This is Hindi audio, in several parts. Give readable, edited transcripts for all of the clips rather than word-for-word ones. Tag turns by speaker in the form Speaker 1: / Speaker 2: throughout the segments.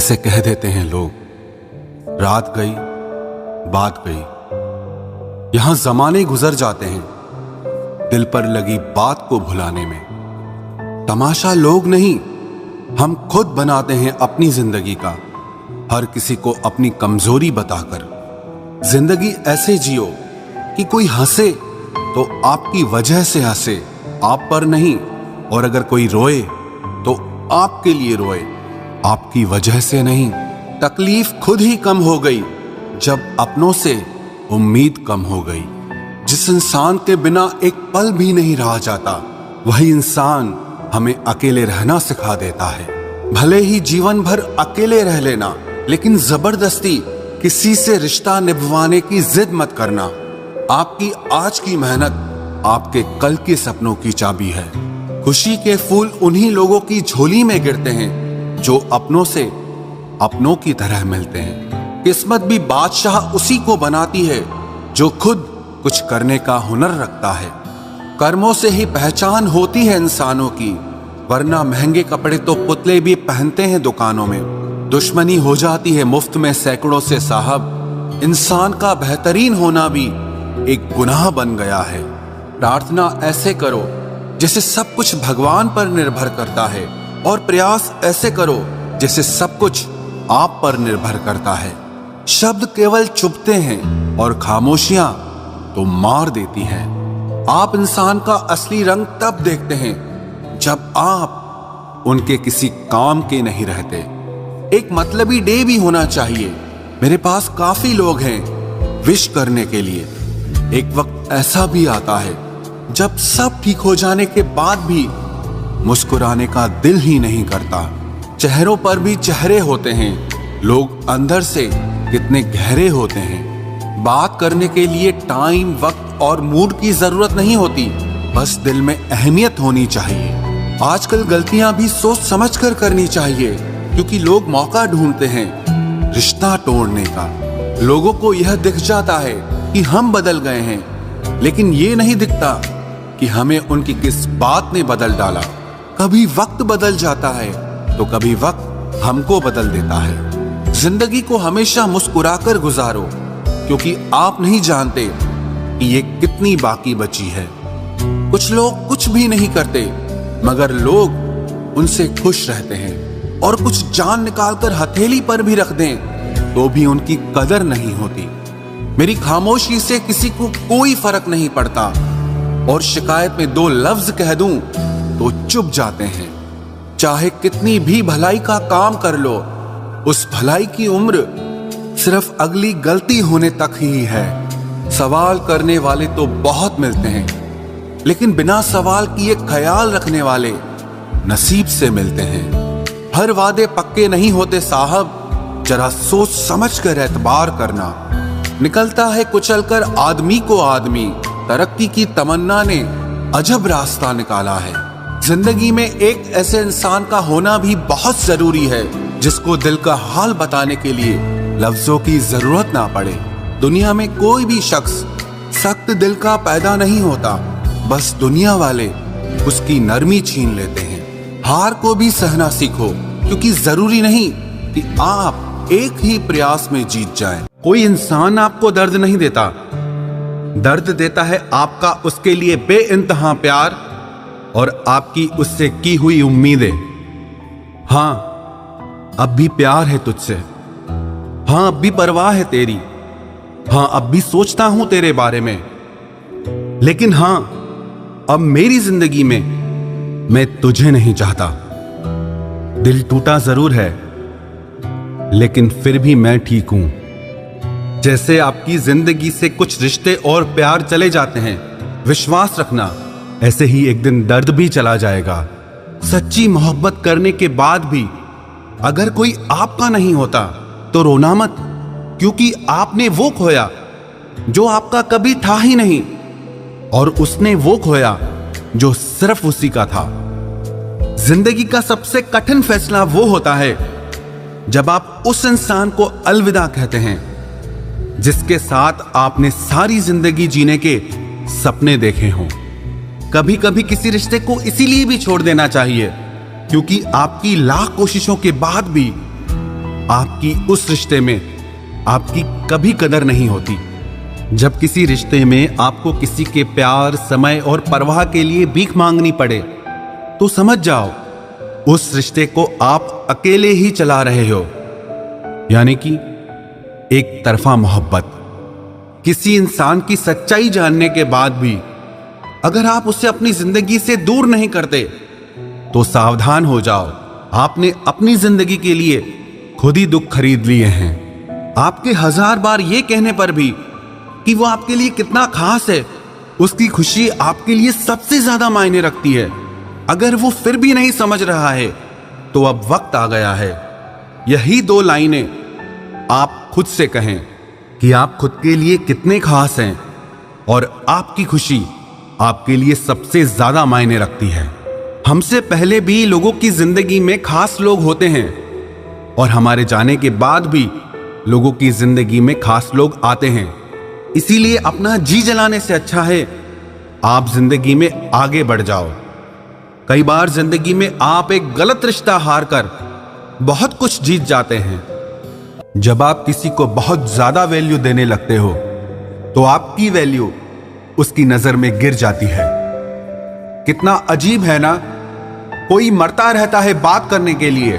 Speaker 1: ऐसे कह देते हैं लोग, रात गई बात गई। यहां जमाने गुजर जाते हैं दिल पर लगी बात को भुलाने में। तमाशा लोग नहीं, हम खुद बनाते हैं अपनी जिंदगी का, हर किसी को अपनी कमजोरी बताकर। जिंदगी ऐसे जियो कि कोई हंसे तो आपकी वजह से हंसे, आप पर नहीं। और अगर कोई रोए तो आपके लिए रोए, आपकी वजह से नहीं। तकलीफ खुद ही कम हो गई जब अपनों से उम्मीद कम हो गई। जिस इंसान के बिना एक पल भी नहीं रहा जाता, वही इंसान हमें अकेले रहना सिखा देता है। भले ही जीवन भर अकेले रह लेना, लेकिन जबरदस्ती किसी से रिश्ता निभवाने की जिद मत करना। आपकी आज की मेहनत आपके कल के सपनों की चाबी है। खुशी के फूल उन्हीं लोगों की झोली में गिरते हैं जो अपनों से अपनों की तरह मिलते हैं। किस्मत भी बादशाह उसी को बनाती है जो खुद कुछ करने का हुनर रखता है। कर्मों से ही पहचान होती है इंसानों की, वरना महंगे कपड़े तो पुतले भी पहनते हैं दुकानों में। दुश्मनी हो जाती है मुफ्त में सैकड़ों से साहब। इंसान का बेहतरीन होना भी एक गुनाह बन गया है। प्रार्थना ऐसे करो जैसे सब कुछ भगवान पर निर्भर करता है, और प्रयास ऐसे करो जैसे सब कुछ आप पर निर्भर करता है। शब्द केवल चुभते हैं और खामोशियां तो मार देती हैं। आप इंसान का असली रंग तब देखते हैं जब आप उनके किसी काम के नहीं रहते। एक मतलबी डे भी होना चाहिए। मेरे पास काफी लोग हैं विश करने के लिए। एक वक्त ऐसा भी आता है जब सब ठीक हो जाने के बाद भी मुस्कुराने का दिल ही नहीं करता। चेहरों पर भी चेहरे होते हैं, लोग अंदर से कितने गहरे होते हैं। बात करने के लिए टाइम, वक्त और मूड की जरूरत नहीं होती, बस दिल में अहमियत होनी चाहिए। आजकल गलतियां भी सोच समझ कर करनी चाहिए, क्योंकि लोग मौका ढूंढते हैं रिश्ता तोड़ने का। लोगों को यह दिख जाता है कि हम बदल गए हैं, लेकिन ये नहीं दिखता कि हमें उनकी किस बात ने बदल डाला। कभी वक्त बदल जाता है तो कभी वक्त हमको बदल देता है। जिंदगी को हमेशा मुस्कुराकर गुजारो, क्योंकि आप नहीं जानते कि ये कितनी बाकी बची है। कुछ लोग कुछ भी नहीं करते, मगर लोग उनसे खुश रहते हैं। और कुछ जान निकालकर हथेली पर भी रख दें तो भी उनकी कदर नहीं होती। मेरी खामोशी से किसी को कोई फर्क नहीं पड़ता, और शिकायत में दो लफ्ज कह दूं तो चुप जाते हैं। चाहे कितनी भी भलाई का काम कर लो, उस भलाई की उम्र सिर्फ अगली गलती होने तक ही है। सवाल करने वाले तो बहुत मिलते हैं, लेकिन बिना सवाल किए ख्याल रखने वाले नसीब से मिलते हैं। हर वादे पक्के नहीं होते साहब, जरा सोच समझ कर एतबार करना। निकलता है कुचलकर आदमी को आदमी, तरक्की की तमन्ना ने अजब रास्ता निकाला है। जिंदगी में एक ऐसे इंसान का होना भी बहुत जरूरी है जिसको दिल का हाल बताने के लिए लफ्जों की जरूरत ना पड़े। दुनिया में कोई भी शख्स सख्त दिल का पैदा नहीं होता, बस दुनिया वाले उसकी नरमी छीन लेते हैं। हार को भी सहना सीखो, क्योंकि जरूरी नहीं कि आप एक ही प्रयास में जीत जाएं। कोई इंसान आपको दर्द नहीं देता, दर्द देता है आपका उसके लिए बेइंतहा प्यार और आपकी उससे की हुई उम्मीदें। हाँ, अब भी प्यार है तुझसे। हाँ, अब भी परवाह है तेरी। हाँ, अब भी सोचता हूं तेरे बारे में। लेकिन हां, अब मेरी जिंदगी में मैं तुझे नहीं चाहता। दिल टूटा जरूर है, लेकिन फिर भी मैं ठीक हूं। जैसे आपकी जिंदगी से कुछ रिश्ते और प्यार चले जाते हैं, विश्वास रखना ऐसे ही एक दिन दर्द भी चला जाएगा। सच्ची मोहब्बत करने के बाद भी अगर कोई आपका नहीं होता तो रोना मत, क्योंकि आपने वो खोया जो आपका कभी था ही नहीं, और उसने वो खोया जो सिर्फ उसी का था। जिंदगी का सबसे कठिन फैसला वो होता है जब आप उस इंसान को अलविदा कहते हैं जिसके साथ आपने सारी जिंदगी जीने के सपने देखे हों। कभी कभी किसी रिश्ते को इसीलिए भी छोड़ देना चाहिए क्योंकि आपकी लाख कोशिशों के बाद भी आपकी उस रिश्ते में आपकी कभी कदर नहीं होती। जब किसी रिश्ते में आपको किसी के प्यार, समय और परवाह के लिए भीख मांगनी पड़े तो समझ जाओ उस रिश्ते को आप अकेले ही चला रहे हो, यानी कि एक तरफा मोहब्बत। किसी इंसान की सच्चाई जानने के बाद भी अगर आप उसे अपनी जिंदगी से दूर नहीं करते तो सावधान हो जाओ, आपने अपनी जिंदगी के लिए खुद ही दुख खरीद लिए हैं। आपके 1000 बार ये कहने पर भी कि वो आपके लिए कितना खास है, उसकी खुशी आपके लिए सबसे ज्यादा मायने रखती है, अगर वो फिर भी नहीं समझ रहा है तो अब वक्त आ गया है यही 2 लाइनें आप खुद से कहें कि आप खुद के लिए कितने खास हैं और आपकी खुशी आपके लिए सबसे ज्यादा मायने रखती है। हमसे पहले भी लोगों की जिंदगी में खास लोग होते हैं और हमारे जाने के बाद भी लोगों की जिंदगी में खास लोग आते हैं। इसीलिए अपना जी जलाने से अच्छा है आप जिंदगी में आगे बढ़ जाओ। कई बार जिंदगी में आप एक गलत रिश्ता हार कर बहुत कुछ जीत जाते हैं। जब आप किसी को बहुत ज्यादा वैल्यू देने लगते हो तो आपकी वैल्यू उसकी नजर में गिर जाती है। कितना अजीब है ना, कोई मरता रहता है बात करने के लिए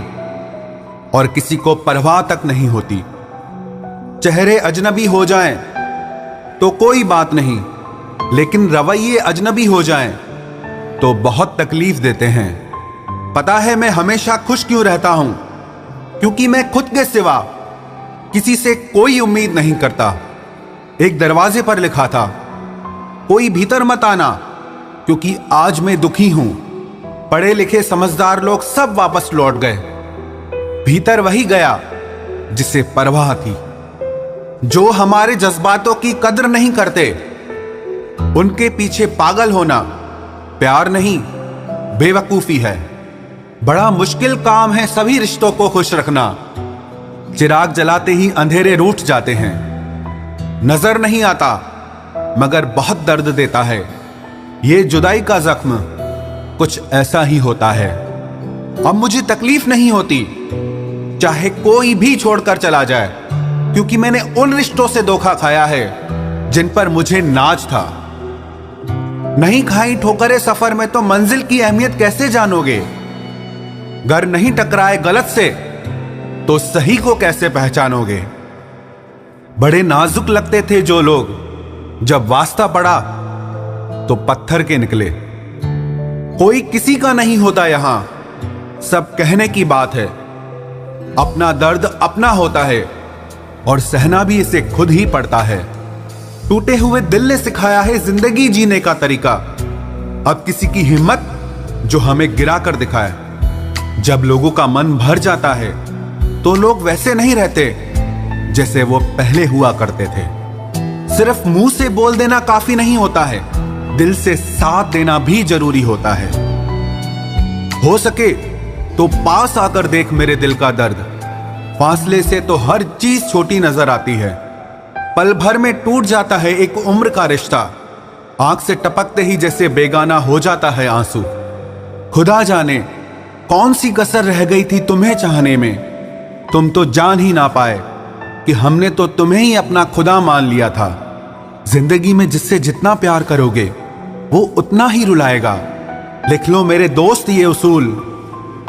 Speaker 1: और किसी को परवाह तक नहीं होती। चेहरे अजनबी हो जाएं तो कोई बात नहीं, लेकिन रवैये अजनबी हो जाएं तो बहुत तकलीफ देते हैं। पता है मैं हमेशा खुश क्यों रहता हूं? क्योंकि मैं खुद के सिवा किसी से कोई उम्मीद नहीं करता। एक दरवाजे पर लिखा था, कोई भीतर मत आना, क्योंकि आज मैं दुखी हूं। पढ़े लिखे समझदार लोग सब वापस लौट गए। भीतर वही गया जिसे परवाह थी। जो हमारे जज्बातों की कदर नहीं करते उनके पीछे पागल होना प्यार नहीं, बेवकूफी है। बड़ा मुश्किल काम है सभी रिश्तों को खुश रखना। चिराग जलाते ही अंधेरे रूठ जाते हैं। नजर नहीं आता मगर बहुत दर्द देता है। ये जुदाई का जख्म कुछ ऐसा ही होता है। अब मुझे तकलीफ नहीं होती चाहे कोई भी छोड़कर चला जाए, क्योंकि मैंने उन रिश्तों से धोखा खाया है जिन पर मुझे नाज था। नहीं खाई ठोकरें सफर में तो मंजिल की अहमियत कैसे जानोगे? घर नहीं टकराए गलत से तो सही को कैसे पहचानोगे? बड़े नाजुक लगते थे जो लोग, जब वास्ता पड़ा तो पत्थर के निकले। कोई किसी का नहीं होता यहां, सब कहने की बात है। अपना दर्द अपना होता है और सहना भी इसे खुद ही पड़ता है। टूटे हुए दिल ने सिखाया है जिंदगी जीने का तरीका। अब किसी की हिम्मत जो हमें गिरा कर दिखाए। जब लोगों का मन भर जाता है तो लोग वैसे नहीं रहते जैसे वो पहले हुआ करते थे। सिर्फ मुंह से बोल देना काफी नहीं होता है, दिल से साथ देना भी जरूरी होता है। हो सके तो पास आकर देख मेरे दिल का दर्द। फासले से तो हर चीज छोटी नजर आती है। पल भर में टूट जाता है एक उम्र का रिश्ता। आंख से टपकते ही जैसे बेगाना हो जाता है आंसू। खुदा जाने कौन सी कसर रह गई थी तुम्हें चाहने में। तुम तो जान ही ना पाए कि हमने तो तुम्हें ही अपना खुदा मान लिया था। जिंदगी में जिससे जितना प्यार करोगे वो उतना ही रुलाएगा। लिख लो मेरे दोस्त ये उसूल,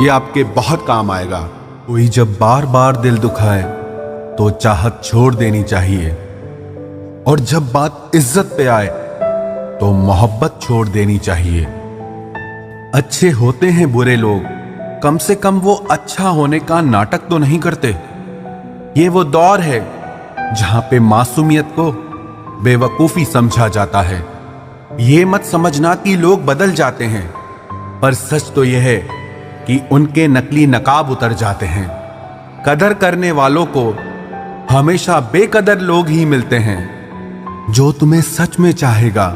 Speaker 1: ये आपके बहुत काम आएगा। कोई जब बार बार दिल दुखाए तो चाहत छोड़ देनी चाहिए, और जब बात इज्जत पे आए तो मोहब्बत छोड़ देनी चाहिए। अच्छे होते हैं बुरे लोग, कम से कम वो अच्छा होने का नाटक तो नहीं करते। ये वो दौर है जहां पे मासूमियत को बेवकूफी समझा जाता है। ये मत समझना कि लोग बदल जाते हैं, पर सच तो यह है कि उनके नकली नकाब उतर जाते हैं। कदर करने वालों को हमेशा बेकदर लोग ही मिलते हैं। जो तुम्हें सच में चाहेगा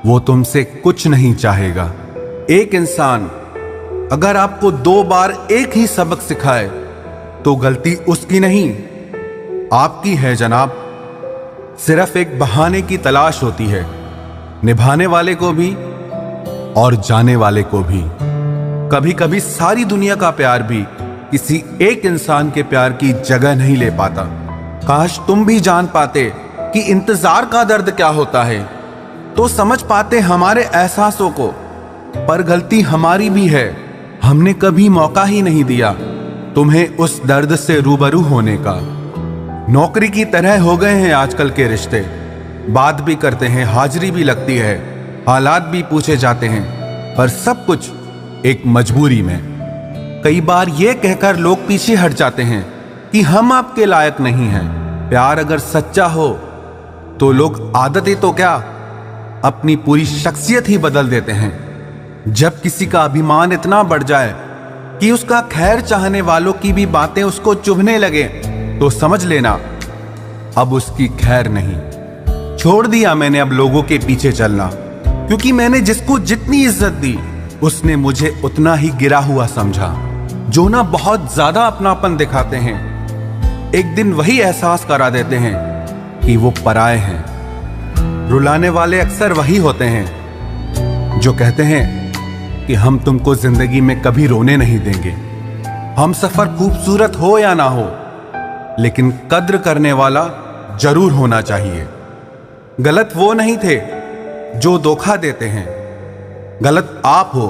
Speaker 1: वो तुमसे कुछ नहीं चाहेगा। एक इंसान अगर आपको 2 बार एक ही सबक सिखाए तो गलती उसकी नहीं आपकी है जनाब। सिर्फ एक बहाने की तलाश होती है, निभाने वाले को भी और जाने वाले को भी। कभी कभी सारी दुनिया का प्यार भी किसी एक इंसान के प्यार की जगह नहीं ले पाता। काश तुम भी जान पाते कि इंतजार का दर्द क्या होता है, तो समझ पाते हमारे एहसासों को। पर गलती हमारी भी है, हमने कभी मौका ही नहीं दिया तुम्हें उस दर्द से रूबरू होने का। नौकरी की तरह हो गए हैं आजकल के रिश्ते, बात भी करते हैं, हाजिरी भी लगती है, हालात भी पूछे जाते हैं, पर सब कुछ एक मजबूरी में। कई बार ये कहकर लोग पीछे हट जाते हैं कि हम आपके लायक नहीं हैं। प्यार अगर सच्चा हो तो लोग आदतें तो क्या, अपनी पूरी शख्सियत ही बदल देते हैं। जब किसी का अभिमान इतना बढ़ जाए कि उसका खैर चाहने वालों की भी बातें उसको चुभने लगे, तो समझ लेना अब उसकी खैर नहीं। छोड़ दिया मैंने अब लोगों के पीछे चलना, क्योंकि मैंने जिसको जितनी इज्जत दी उसने मुझे उतना ही गिरा हुआ समझा। जो ना बहुत ज्यादा अपनापन दिखाते हैं, एक दिन वही एहसास करा देते हैं कि वो पराए हैं। रुलाने वाले अक्सर वही होते हैं जो कहते हैं कि हम तुमको जिंदगी में कभी रोने नहीं देंगे। हम सफर खूबसूरत हो या ना हो, लेकिन कद्र करने वाला जरूर होना चाहिए। गलत वो नहीं थे जो धोखा देते हैं, गलत आप हो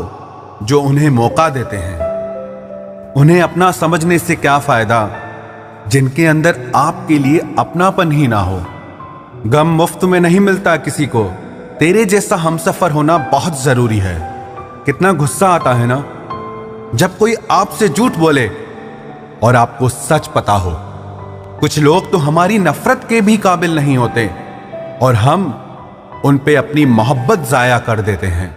Speaker 1: जो उन्हें मौका देते हैं। उन्हें अपना समझने से क्या फायदा जिनके अंदर आपके लिए अपनापन ही ना हो। गम मुफ्त में नहीं मिलता किसी को, तेरे जैसा हमसफर होना बहुत जरूरी है। कितना गुस्सा आता है ना जब कोई आपसे झूठ बोले और आपको सच पता हो। कुछ लोग तो हमारी नफरत के भी काबिल नहीं होते और हम उन पे अपनी मोहब्बत जाया कर देते हैं।